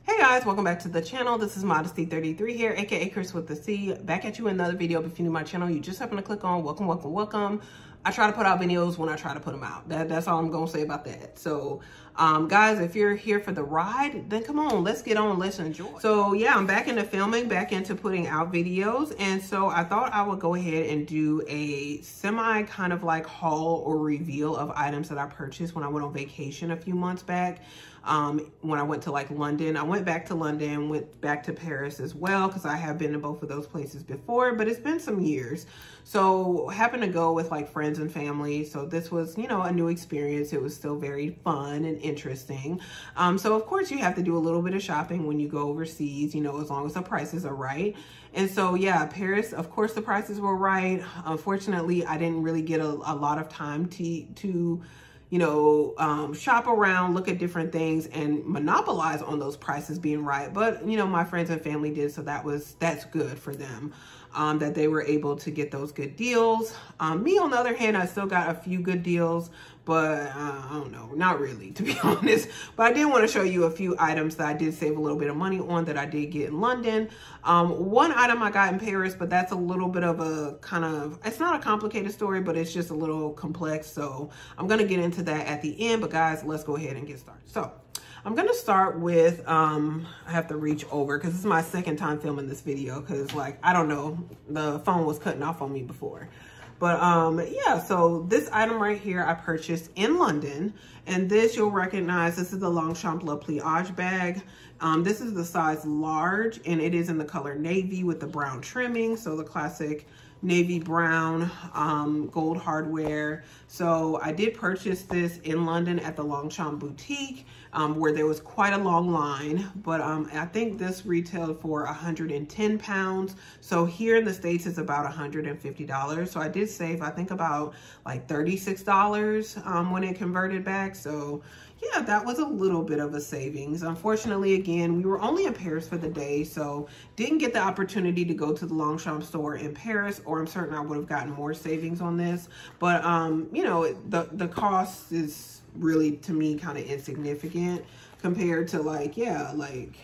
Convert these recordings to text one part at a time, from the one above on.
Hey guys, welcome back to the channel. This is Modesty33 here, aka Chris with the C. Back at you in another video. If you're new to my channel, you just happen to click on welcome. I try to put out videos when I try to put them out. That's all I'm gonna say about that. So guys, if you're here for the ride, then come on, let's get on, let's enjoy. So yeah, I'm back into filming, back into putting out videos. And so I thought I would go ahead and do a semi kind of like haul or reveal of items that I purchased when I went on vacation a few months back. When I went to like London, I went back to London, went back to Paris as well, because I have been to both of those places before, but it's been some years. So happened to go with like friends and family. So this was, you know, a new experience. It was still very fun and interesting. So of course you have to do a little bit of shopping when you go overseas, you know, as long as the prices are right. And so, yeah, Paris, of course the prices were right. Unfortunately, I didn't really get a lot of time to you know, shop around, look at different things and monopolize on those prices being right. But, you know, my friends and family did. So that's good for them, that they were able to get those good deals. Me, on the other hand, I still got a few good deals, but I don't know, not really, to be honest. But I did want to show you a few items that I did save a little bit of money on that I did get in London. One item I got in Paris, but that's a little bit of a kind of, it's not a complicated story, but it's just a little complex. So I'm going to get into that at the end, but guys, let's go ahead and get started. So I'm going to start with, I have to reach over because this is my second time filming this video because, like, I don't know, the phone was cutting off on me before. But yeah, so this item right here I purchased in London, and this you'll recognize, this is the Longchamp Le Pliage bag. This is the size large, and it is in the color navy with the brown trimming, so the classic navy brown, gold hardware. So I did purchase this in London at the Longchamp boutique, where there was quite a long line, but I think this retailed for 110 pounds. So here in the States, it's about $150. So I did save, I think, about like $36 when it converted back. So yeah, that was a little bit of a savings. Unfortunately, again, we were only in Paris for the day, so didn't get the opportunity to go to the Longchamp store in Paris, or I'm certain I would have gotten more savings on this. But, you know, the cost is really, to me, kind of insignificant compared to, like, yeah, like,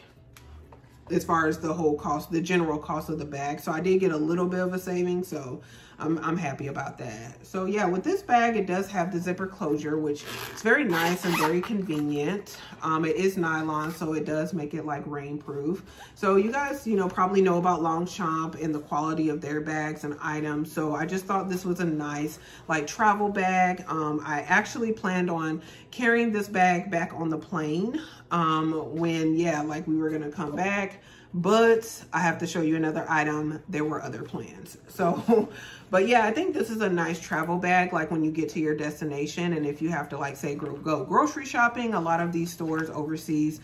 as far as the whole cost, the general cost of the bag. So I did get a little bit of a saving, so I'm happy about that. So yeah, with this bag, it does have the zipper closure, which is very nice and very convenient. It is nylon, so it does make it like rain proof. So you guys, you know, probably know about Longchamp and the quality of their bags and items. So I just thought this was a nice like travel bag. I actually planned on carrying this bag back on the plane when, yeah, like we were gonna come back. But I have to show you another item. There were other plans. So, but yeah, I think this is a nice travel bag, like when you get to your destination. And if you have to, like, say, go grocery shopping, a lot of these stores overseas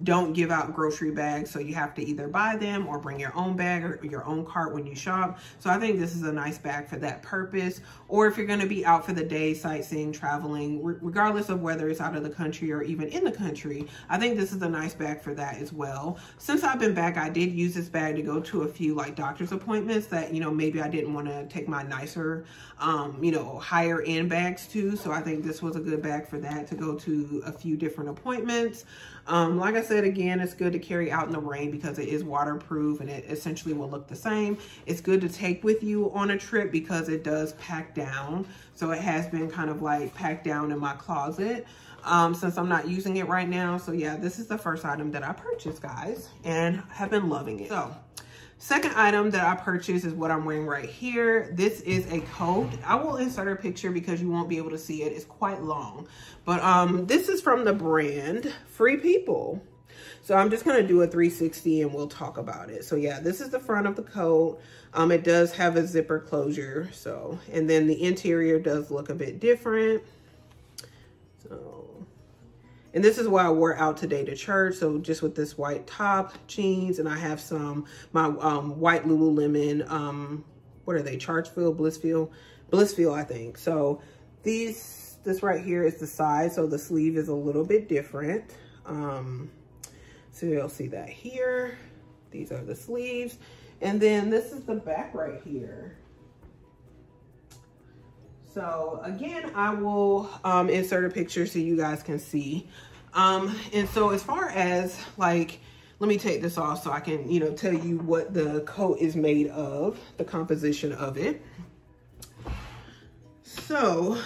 don't give out grocery bags. So you have to either buy them or bring your own bag or your own cart when you shop. So I think this is a nice bag for that purpose. Or if you're going to be out for the day, sightseeing, traveling, regardless of whether it's out of the country or even in the country, I think this is a nice bag for that as well. Since I've been back, I did use this bag to go to a few like doctor's appointments that, you know, maybe I didn't want to take my nicer, you know, higher end bags to. So I think this was a good bag for that, to go to a few different appointments. Like I said, again, it's good to carry out in the rain because it is waterproof and it essentially will look the same. It's good to take with you on a trip because it does pack down. So it has been kind of like packed down in my closet since I'm not using it right now. So yeah, this is the first item that I purchased, guys, and have been loving it. So second item that I purchased is what I'm wearing right here. This is a coat. I will insert a picture because you won't be able to see it. It's quite long. But this is from the brand Free People. So I'm just going to do a 360 and we'll talk about it. So yeah, this is the front of the coat. It does have a zipper closure. So, and then the interior does look a bit different. So, and this is what I wore out today to church. So just with this white top, jeans, and I have my white Lululemon, what are they? Chargefeel, Blissfeel, I think. So this right here is the size. So the sleeve is a little bit different. So you'll see that here. These are the sleeves. And then this is the back right here. So again, I will insert a picture so you guys can see. And so as far as like let me take this off so I can, you know, tell you what the coat is made of, the composition of it. So,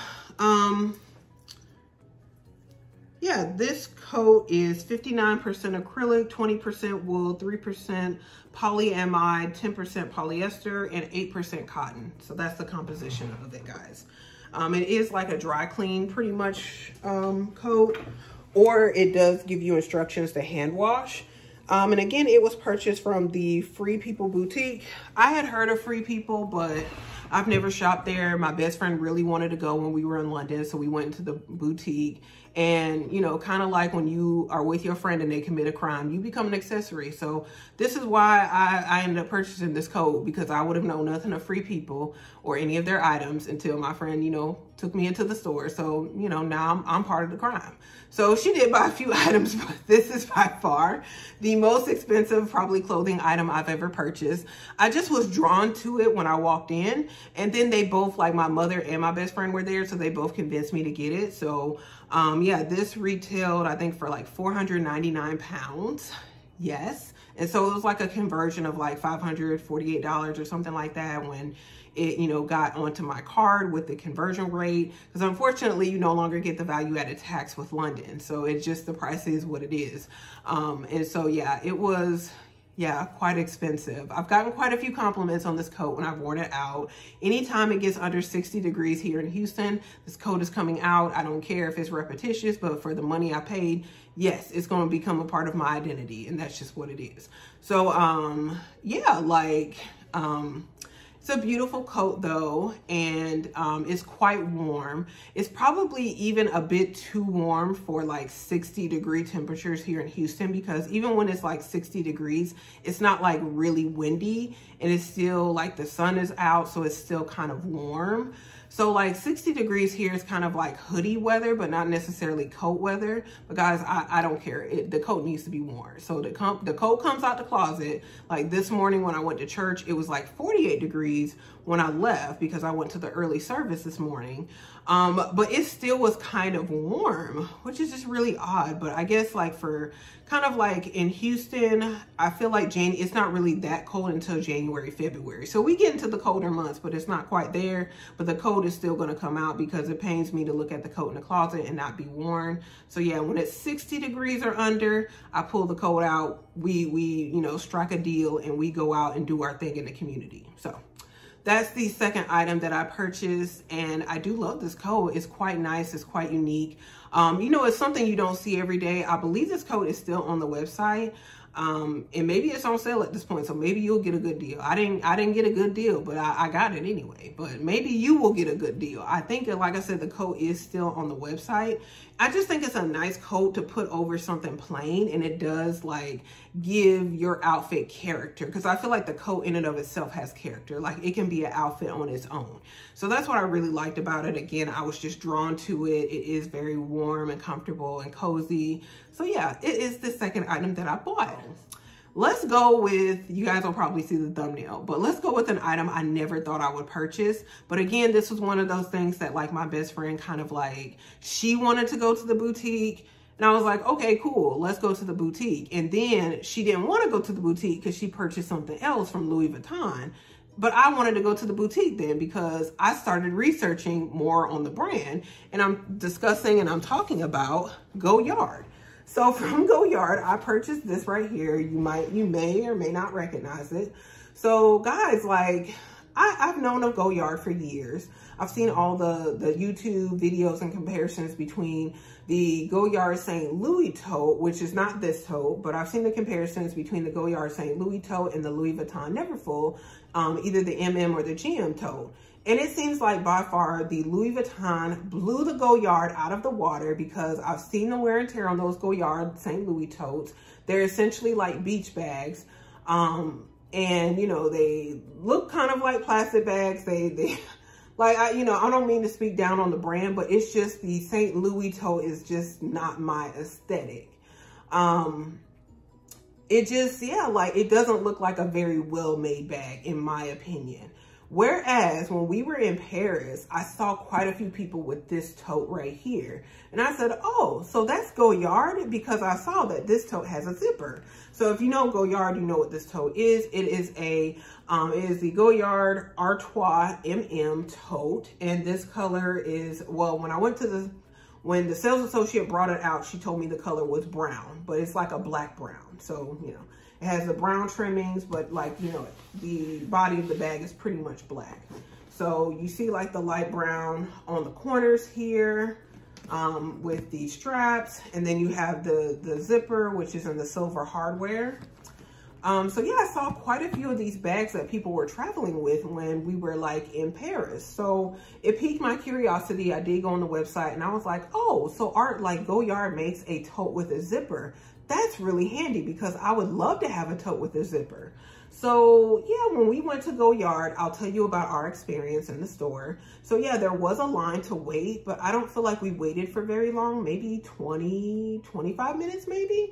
yeah, this coat is 59% acrylic, 20% wool, 3% polyamide, 10% polyester, and 8% cotton. So that's the composition of it, guys. It is like a dry clean pretty much coat, or it does give you instructions to hand wash. And again, it was purchased from the Free People Boutique. I had heard of Free People, but I've never shopped there. My best friend really wanted to go when we were in London, so we went into the boutique. And, you know, kind of like when you are with your friend and they commit a crime, you become an accessory. So this is why I ended up purchasing this coat, because I would have known nothing of Free People or any of their items until my friend, you know, took me into the store. So, you know, now I'm part of the crime. So she did buy a few items, but this is by far the most expensive, probably clothing item I've ever purchased. I just was drawn to it when I walked in, and then they both, like my mother and my best friend were there, so they both convinced me to get it. So yeah, this retailed, I think, for like 499 pounds. Yes. And so it was like a conversion of like $548 or something like that when it, you know, got onto my card with the conversion rate. Because unfortunately, you no longer get the value added tax with London. So it's just, the price is what it is. And so, yeah, it was, yeah, quite expensive. I've gotten quite a few compliments on this coat when I've worn it out. Anytime it gets under 60 degrees here in Houston, this coat is coming out. I don't care if it's repetitious, but for the money I paid, yes, it's going to become a part of my identity, and that's just what it is. So, yeah, like, it's a beautiful coat though, and it's quite warm. It's probably even a bit too warm for like 60-degree temperatures here in Houston, because even when it's like 60 degrees, it's not like really windy, and it's still like the sun is out, so it's still kind of warm. So like 60 degrees here is kind of like hoodie weather, but not necessarily coat weather. But guys, I don't care. The coat needs to be worn. So the coat comes out the closet. Like this morning when I went to church, it was like 48 degrees when I left, because I went to the early service this morning. But it still was kind of warm, which is just really odd. But I guess like for kind of like in Houston, I feel like it's not really that cold until January, February. So we get into the colder months, but it's not quite there. But the coat is still going to come out, because it pains me to look at the coat in the closet and not be worn. So yeah, when it's 60 degrees or under, I pull the coat out. We you know, strike a deal, and we go out and do our thing in the community. So that's the second item that I purchased, and I do love this coat. It's quite nice. It's quite unique. You know, it's something you don't see every day. I believe this coat is still on the website, and maybe it's on sale at this point, so maybe you'll get a good deal. I didn't get a good deal, but I got it anyway. But maybe you will get a good deal. I think, like I said, the coat is still on the website. I just think it's a nice coat to put over something plain, and it does like give your outfit character, because I feel like the coat in and of itself has character. Like it can be an outfit on its own. So that's what I really liked about it. Again, I was just drawn to it. It is very warm and comfortable and cozy. So yeah, it is the second item that I bought. Let's go with, you guys will probably see the thumbnail, but let's go with an item I never thought I would purchase. But again, this was one of those things that like my best friend kind of like, she wanted to go to the boutique. And I was like, okay, cool, let's go to the boutique. And then she didn't want to go to the boutique because she purchased something else from Louis Vuitton. But I wanted to go to the boutique then, because I started researching more on the brand, and I'm discussing and I'm talking about Goyard. So from Goyard, I purchased this right here. You may or may not recognize it. So guys, like I've known of Goyard for years. I've seen all the YouTube videos and comparisons between the Goyard St. Louis tote, which is not this tote, but I've seen the comparisons between the Goyard St. Louis tote and the Louis Vuitton Neverfull, either the MM or the GM tote. And it seems like by far the Louis Vuitton blew the Goyard out of the water, because I've seen the wear and tear on those Goyard St. Louis totes. They're essentially like beach bags. And you know, they look kind of like plastic bags. They like, I don't mean to speak down on the brand, but it's just the St. Louis tote is just not my aesthetic. It just, yeah, like it doesn't look like a very well-made bag in my opinion. Whereas when we were in Paris, I saw quite a few people with this tote right here. And I said, oh, so that's Goyard, because I saw that this tote has a zipper. So if you know Goyard, you know what this tote is. It is the Goyard Artois MM tote. And this color is, well, when the sales associate brought it out, she told me the color was brown, but it's like a black brown. So, you know, it has the brown trimmings, but like, you know, the body of the bag is pretty much black. So you see like the light brown on the corners here with the straps. And then you have the zipper, which is in the silver hardware. So yeah, I saw quite a few of these bags that people were traveling with when we were like in Paris. So it piqued my curiosity. I did go on the website and I was like, oh, so Goyard makes a tote with a zipper. That's really handy because I would love to have a tote with a zipper. So yeah, when we went to Goyard, I'll tell you about our experience in the store. So yeah, there was a line to wait, but I don't feel like we waited for very long, maybe 20, 25 minutes, maybe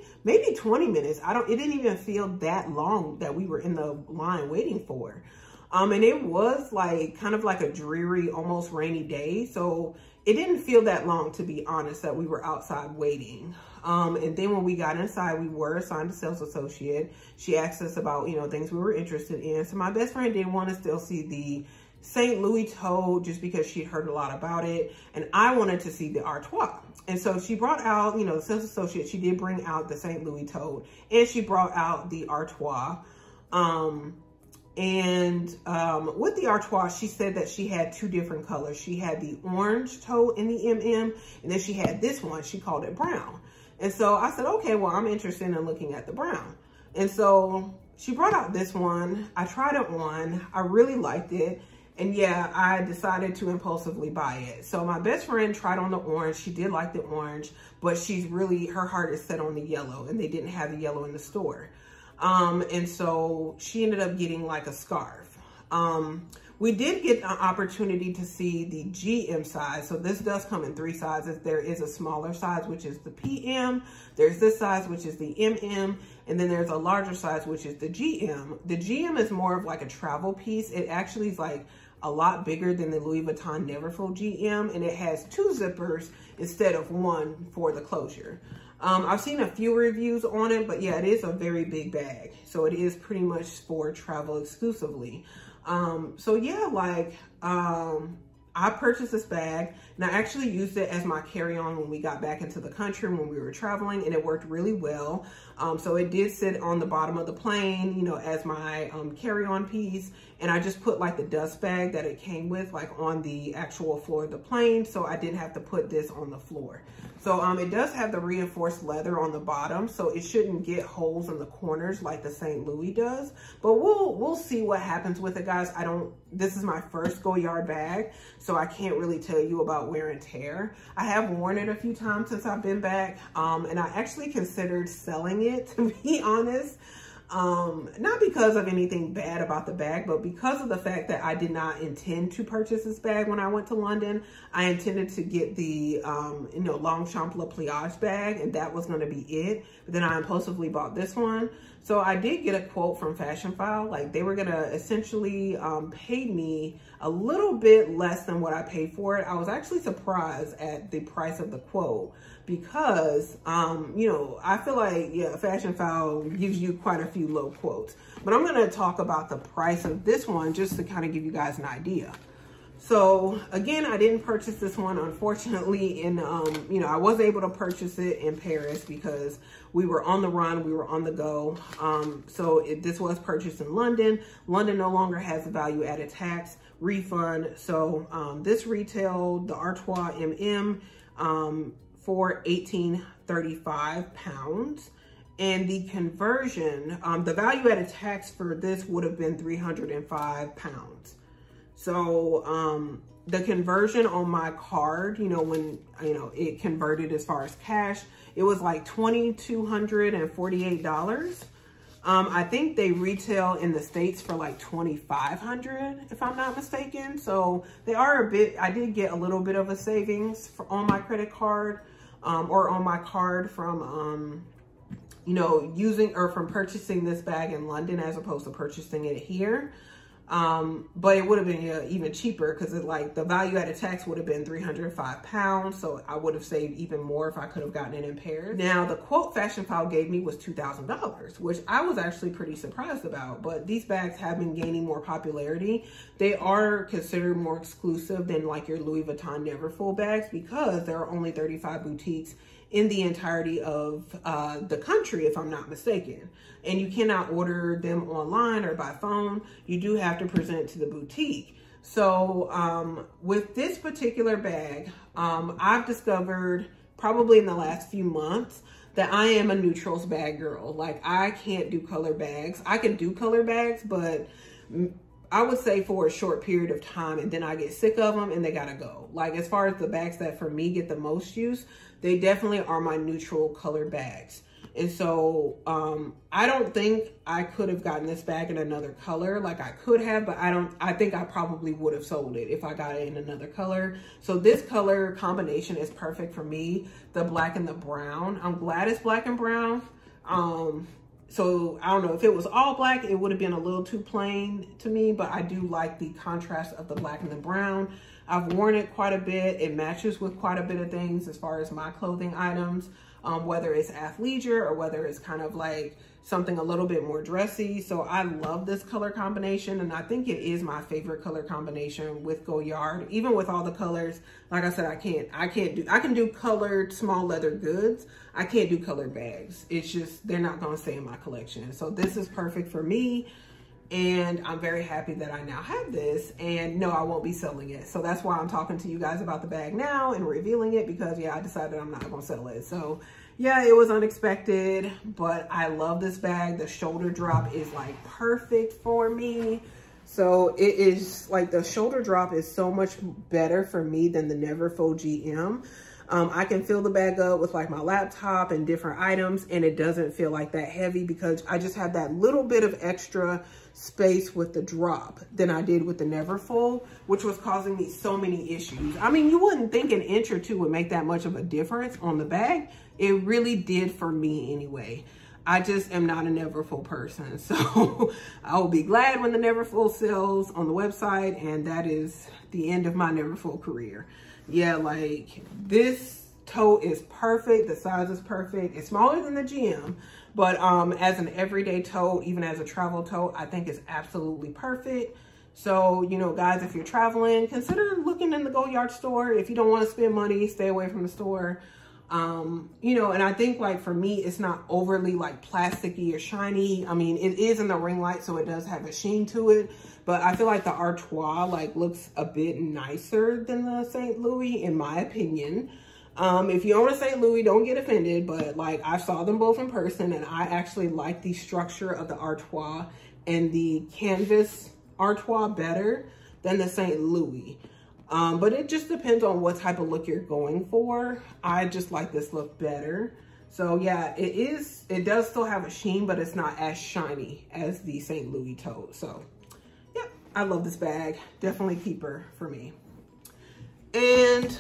20 minutes. It didn't even feel that long that we were in the line waiting for. And it was like kind of like a dreary, almost rainy day. So it didn't feel that long, to be honest, that we were outside waiting. And then when we got inside, we were assigned a sales associate. She asked us about, you know, things we were interested in. So my best friend didn't want to still see the St. Louis tote just because she'd heard a lot about it. And I wanted to see the Artois. And so she brought out, you know, the sales associate, she did bring out the St. Louis tote and she brought out the Artois. With the Artois, she said that she had two different colors. She had the orange tote in the MM, and then she had this one, she called it brown. And so I said, okay, well, I'm interested in looking at the brown. And so she brought out this one. I tried it on, I really liked it. And yeah, I decided to impulsively buy it. So my best friend tried on the orange. She did like the orange, but her heart is set on the yellow, and they didn't have the yellow in the store. And so she ended up getting like a scarf. We did get an opportunity to see the GM size. So this does come in 3 sizes. There is a smaller size, which is the PM. There's this size, which is the MM. And then there's a larger size, which is the GM. The GM is more of like a travel piece. It actually is like a lot bigger than the Louis Vuitton Neverfull GM. And it has 2 zippers instead of 1 for the closure. I've seen a few reviews on it, but yeah, it is a very big bag. So it is pretty much for travel exclusively. So yeah, like, I purchased this bag and I actually used it as my carry-on when we got back into the country when we were traveling, and it worked really well. So it did sit on the bottom of the plane, you know, as my carry-on piece. And I just put like the dust bag that it came with like on the actual floor of the plane. So I didn't have to put this on the floor. So it does have the reinforced leather on the bottom, so it shouldn't get holes in the corners like the St. Louis does. But we'll see what happens with it, guys. This is my first Goyard bag, so I can't really tell you about wear and tear. I have worn it a few times since I've been back, and I actually considered selling it, to be honest. Not because of anything bad about the bag, but because of the fact that I did not intend to purchase this bag when I went to London. I intended to get the, you know, Longchamp Le Pliage bag, and that was going to be it. But then I impulsively bought this one. So I did get a quote from Fashion File. Like, they were going to essentially pay me a little bit less than what I paid for it. I was actually surprised at the price of the quote because, you know, I feel like, yeah, Fashion File gives you quite a few low quotes. But I'm going to talk about the price of this one just to kind of give you guys an idea. So again, I didn't purchase this one, unfortunately, and you know, I was able to purchase it in Paris because we were on the run, we were on the go. This was purchased in London. London no longer has a value-added tax refund. So this retailed the Artois MM for £18.35. And the conversion, the value-added tax for this would have been £305. So the conversion on my card, you know, when, you know, it converted as far as cash, it was like $2,248. I think they retail in the States for like $2,500, if I'm not mistaken. So they are a bit, I did get a little bit of a savings on my credit card, or on my card from, you know, from purchasing this bag in London as opposed to purchasing it here. But it would have been even cheaper because like the value added tax would have been 305 pounds. So I would have saved even more if I could have gotten it in pairs. Now the quote Fashion File gave me was $2,000, which I was actually pretty surprised about, but these bags have been gaining more popularity. They are considered more exclusive than like your Louis Vuitton Neverfull bags because there are only 35 boutiques in the entirety of the country, if I'm not mistaken. And you cannot order them online or by phone. You do have to present to the boutique. So with this particular bag, I've discovered probably in the last few months that I am a neutrals bag girl. Like I can't do color bags. I can do color bags, but I would say for a short period of time and then I get sick of them and they gotta go. Like as far as the bags that for me get the most use, they definitely are my neutral color bags. And so I don't think I could have gotten this bag in another color. Like I could have, but I think I probably would have sold it if I got it in another color. So this color combination is perfect for me. The black and the brown. I'm glad it's black and brown. So I don't know, if it was all black, it would have been a little too plain to me, but I do like the contrast of the black and the brown. I've worn it quite a bit. It matches with quite a bit of things as far as my clothing items, whether it's athleisure or whether it's kind of like something a little bit more dressy. So I love this color combination, and I think it is my favorite color combination with Goyard. Even with all the colors, like I said, I can do colored small leather goods. I can't do colored bags. It's just, they're not gonna stay in my collection. So this is perfect for me. And I'm very happy that I now have this, and no, I won't be selling it. So that's why I'm talking to you guys about the bag now and revealing it, because yeah, I decided I'm not gonna sell it. So yeah, it was unexpected, but I love this bag. The shoulder drop is like perfect for me. So it is like, the shoulder drop is so much better for me than the Neverfull GM. I can fill the bag up with like my laptop and different items, and it doesn't feel like that heavy because I just have that little bit of extra space with the drop than I did with the Neverfull, which was causing me so many issues. I mean, you wouldn't think an inch or two would make that much of a difference on the bag. It really did for me anyway. I just am not a Neverfull person. So I will be glad when the Neverfull sells on the website, and that is the end of my Neverfull career. Yeah, like this tote is perfect. The size is perfect. It's smaller than the GM, but as an everyday tote, even as a travel tote, I think it's absolutely perfect. So, you know, guys, if you're traveling, consider looking in the Goyard store. If you don't want to spend money, stay away from the store. You know, and I think like for me, it's not overly like plasticky or shiny. I mean, it is in the ring light, so it does have a sheen to it, but I feel like the Artois like looks a bit nicer than the St. Louis, in my opinion. If you own a St. Louis, don't get offended, but like I saw them both in person, and I actually like the structure of the Artois and the canvas Artois better than the St. Louis. But it just depends on what type of look you're going for. I just like this look better. So yeah, it does still have a sheen, but it's not as shiny as the St. Louis tote. So yeah, I love this bag. Definitely keeper for me. And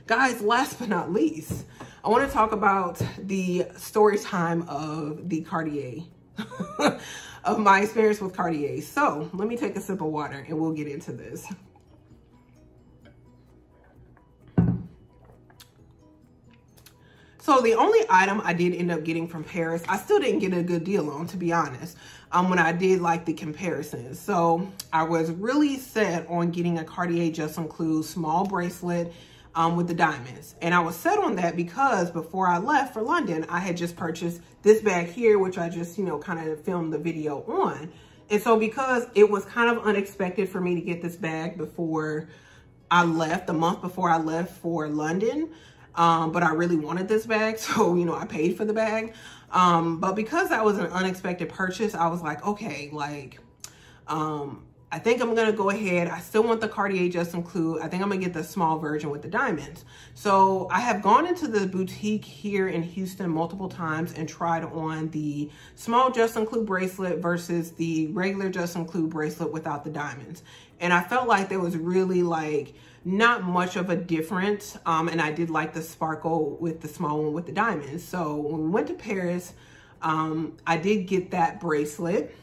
guys, last but not least, I want to talk about the story time of the Cartier, of my experience with Cartier. So let me take a sip of water and we'll get into this. So the only item I did end up getting from Paris, I still didn't get a good deal on, to be honest, when I did like the comparisons. So I was really set on getting a Cartier Just Include small bracelet with the diamonds. And I was set on that because before I left for London, I had just purchased this bag here, which I just, you know, kind of filmed the video on. And so because it was kind of unexpected for me to get this bag before I left, the month before I left for London, but I really wanted this bag, so, you know, I paid for the bag. But because that was an unexpected purchase, I was like, okay, like, I think I'm gonna go ahead. I still want the Cartier Just Include. I think I'm gonna get the small version with the diamonds. So I have gone into the boutique here in Houston multiple times and tried on the small Just Include bracelet versus the regular Just Include bracelet without the diamonds. And I felt like there was really like not much of a difference. And I did like the sparkle with the small one with the diamonds. So when we went to Paris, I did get that bracelet.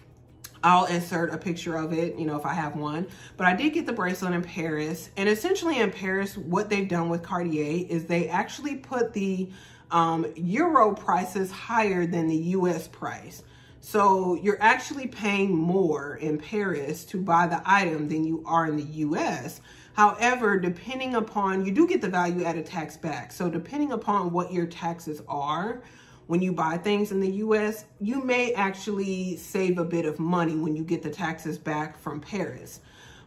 I'll insert a picture of it, you know, if I have one. But I did get the bracelet in Paris. And essentially in Paris, what they've done with Cartier is they actually put the Euro prices higher than the US price. So you're actually paying more in Paris to buy the item than you are in the US. However, depending upon, you do get the value added tax back. So depending upon what your taxes are, when you buy things in the US, you may actually save a bit of money when you get the taxes back from Paris.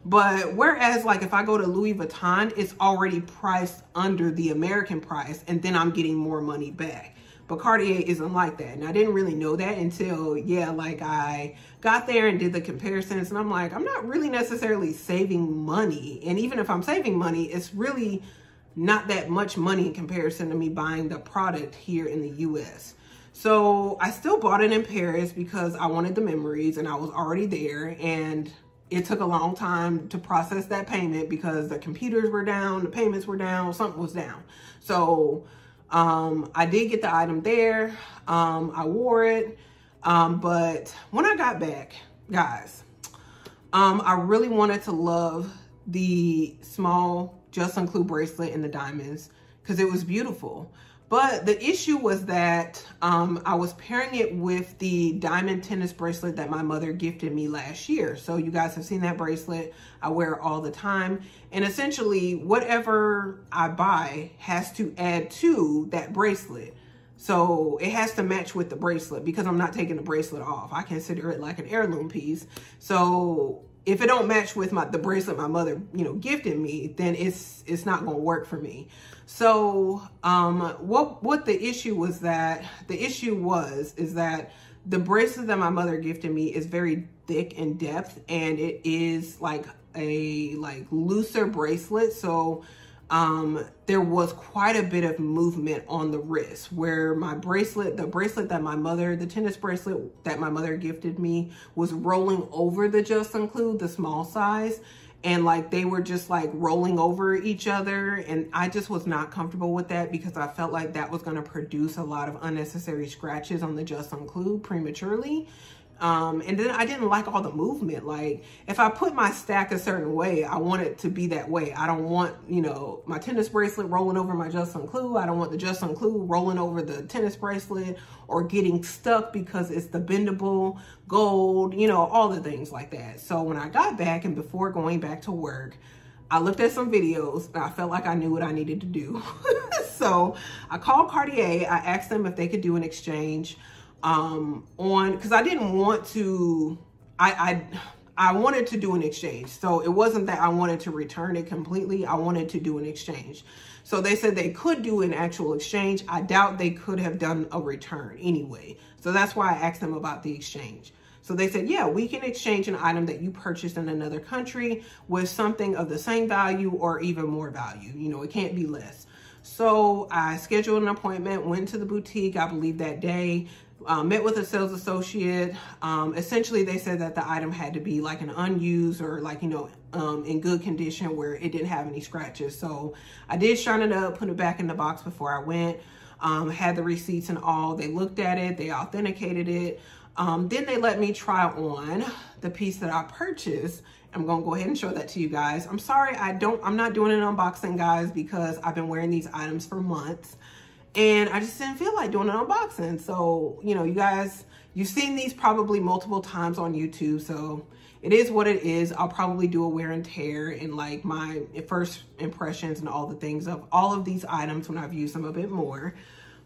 But whereas like if I go to Louis Vuitton, it's already priced under the American price and then I'm getting more money back. But Cartier isn't like that. And I didn't really know that until, yeah, like I got there and did the comparisons and I'm like, I'm not really necessarily saving money. And even if I'm saving money, it's really not that much money in comparison to me buying the product here in the US. So I still bought it in Paris because I wanted the memories and I was already there, and it took a long time to process that payment because the computers were down, the payments were down, something was down. So I did get the item there. I wore it. But when I got back, guys, I really wanted to love the small Justin Clue bracelet in the diamonds because it was beautiful. But the issue was that I was pairing it with the diamond tennis bracelet that my mother gifted me last year. So you guys have seen that bracelet. I wear it all the time. And essentially whatever I buy has to add to that bracelet. So it has to match with the bracelet because I'm not taking the bracelet off. I consider it like an heirloom piece. So if it don't match with the bracelet my mother, you know, gifted me, then it's not gonna work for me. So what the issue was that, is that the bracelet that my mother gifted me is very thick in depth, and it is like a looser bracelet. So there was quite a bit of movement on the wrist where my bracelet, the tennis bracelet that my mother gifted me was rolling over the Justin Clue, the small size. And like they were just like rolling over each other. And I just was not comfortable with that because I felt like that was going to produce a lot of unnecessary scratches on the Justin Clue prematurely. And then I didn't like all the movement. Like if I put my stack a certain way, I want it to be that way. I don't want, you know, my tennis bracelet rolling over my Justin Clue. I don't want the Justin Clue rolling over the tennis bracelet or getting stuck because it's the bendable gold, you know, all the things like that. So when I got back and before going back to work, I looked at some videos and I felt like I knew what I needed to do. So I called Cartier. I asked them if they could do an exchange because I didn't want to, I wanted to do an exchange. So it wasn't that I wanted to return it completely. I wanted to do an exchange. So they said they could do an actual exchange. I doubt they could have done a return anyway. So that's why I asked them about the exchange. So they said, yeah, we can exchange an item that you purchased in another country with something of the same value or even more value. You know, it can't be less. So I scheduled an appointment, went to the boutique, I believe that day. Met with a sales associate. Essentially, they said that the item had to be like an unused or like, you know, in good condition where it didn't have any scratches. So I did shine it up, put it back in the box before I went, had the receipts and all. They looked at it, they authenticated it. Then they let me try on the piece that I purchased. I'm going to go ahead and show that to you guys. I'm sorry, I'm not doing an unboxing, guys, because I've been wearing these items for months. And I just didn't feel like doing an unboxing. So, you know, you guys, you've seen these probably multiple times on YouTube. So it is what it is. I'll probably do a wear and tear and like my first impressions and all the things of all of these items when I've used them a bit more.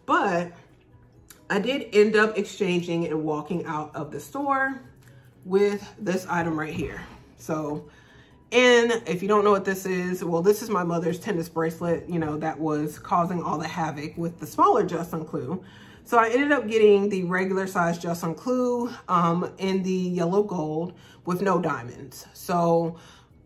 But I did end up exchanging and walking out of the store with this item right here. So, and if you don't know what this is, well, this is my mother's tennis bracelet, you know, that was causing all the havoc with the smaller Justin Clue. So I ended up getting the regular size Justin Clue in the yellow gold with no diamonds. So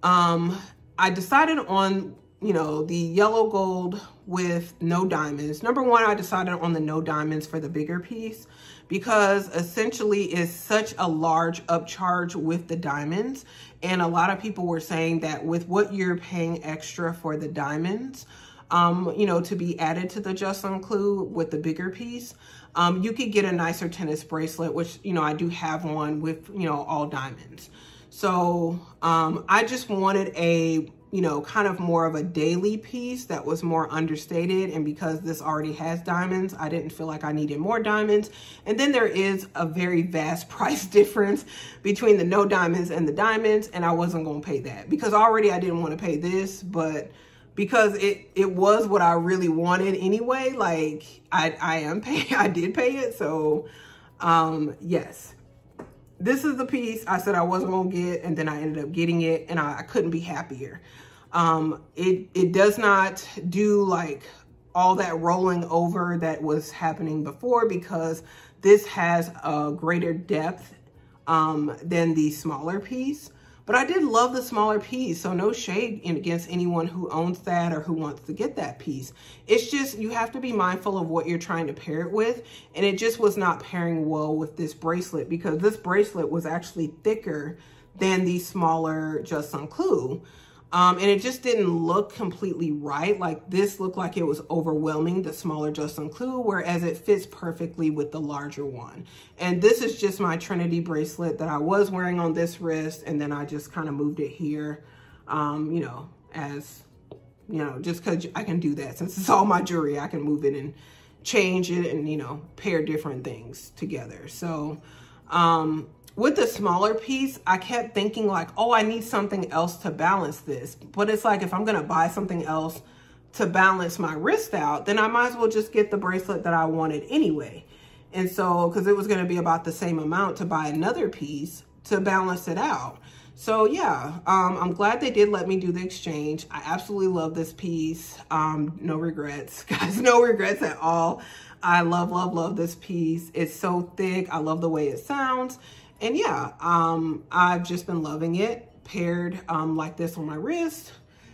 I decided on, you know, the yellow gold with no diamonds. Number one, I decided on the no diamonds for the bigger piece because essentially it's such a large upcharge with the diamonds. And a lot of people were saying that with what you're paying extra for the diamonds, you know, to be added to the Justin Clue with the bigger piece, you could get a nicer tennis bracelet, which, you know, I do have one with, you know, all diamonds. So I just wanted a, you know, kind of more of a daily piece that was more understated. And because this already has diamonds, I didn't feel like I needed more diamonds. And then there is a very vast price difference between the no diamonds and the diamonds. And I wasn't going to pay that because already I didn't want to pay this, but because it was what I really wanted anyway, like I did pay it. So yes, this is the piece I said I wasn't gonna get, and then I ended up getting it, and I couldn't be happier. It does not do like all that rolling over that was happening before, because this has a greater depth than the smaller piece. But I did love the smaller piece, so no shade against anyone who owns that or who wants to get that piece. It's just, you have to be mindful of what you're trying to pair it with, and it just was not pairing well with this bracelet, because this bracelet was actually thicker than the smaller Just Some Clue. And it just didn't look completely right. Like this looked like it was overwhelming the smaller Just Some Clue, whereas it fits perfectly with the larger one. And this is just my Trinity bracelet that I was wearing on this wrist, and then I just kind of moved it here, you know, as, you know, just because I can do that. Since it's all my jewelry, I can move it and change it and, you know, pair different things together. So, with the smaller piece, I kept thinking like, oh, I need something else to balance this. But it's like, if I'm going to buy something else to balance my wrist out, then I might as well just get the bracelet that I wanted anyway. And so, because it was going to be about the same amount to buy another piece to balance it out. So yeah, I'm glad they did let me do the exchange. I absolutely love this piece. No regrets, guys, no regrets at all. I love, love, love this piece. It's so thick. I love the way it sounds. And yeah, I've just been loving it paired like this on my wrist.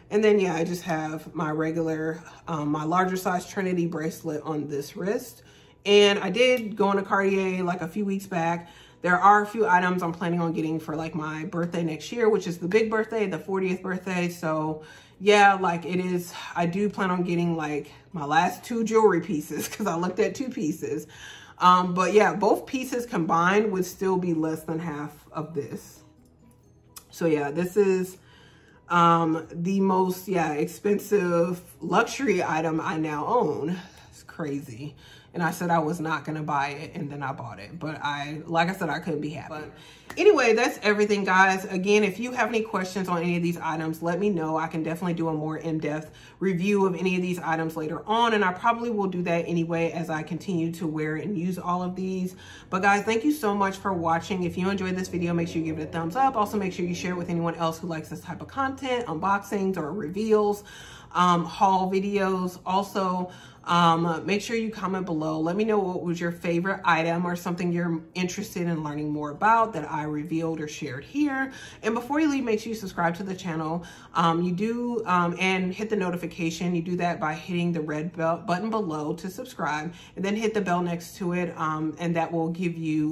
And then yeah, I just have my regular, my larger size Trinity bracelet on this wrist. And I did go into Cartier like a few weeks back. There are a few items I'm planning on getting for like my birthday next year, which is the big birthday, the 40th birthday. So yeah, like it is, I do plan on getting like my last 2 jewelry pieces, because I looked at 2 pieces. But yeah, both pieces combined would still be less than half of this. So yeah, this is the most, yeah, expensive luxury item I now own. It's crazy. And I said I was not going to buy it, and then I bought it. But like I said, I couldn't be happy. But anyway, that's everything, guys. Again, if you have any questions on any of these items, let me know. I can definitely do a more in-depth review of any of these items later on. And I probably will do that anyway as I continue to wear and use all of these. But guys, thank you so much for watching. If you enjoyed this video, make sure you give it a thumbs up. Also, make sure you share it with anyone else who likes this type of content, unboxings or reveals, haul videos. Also, make sure you comment below. Let me know what was your favorite item or something you're interested in learning more about that I revealed or shared here. And before you leave, make sure you subscribe to the channel. And hit the notification. You do that by hitting the red button below to subscribe, and then hit the bell next to it. And that will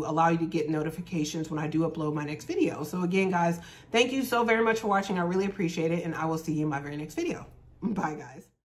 allow you to get notifications when I do upload my next video. So again, guys, thank you so very much for watching. I really appreciate it. And I will see you in my very next video. Bye, guys.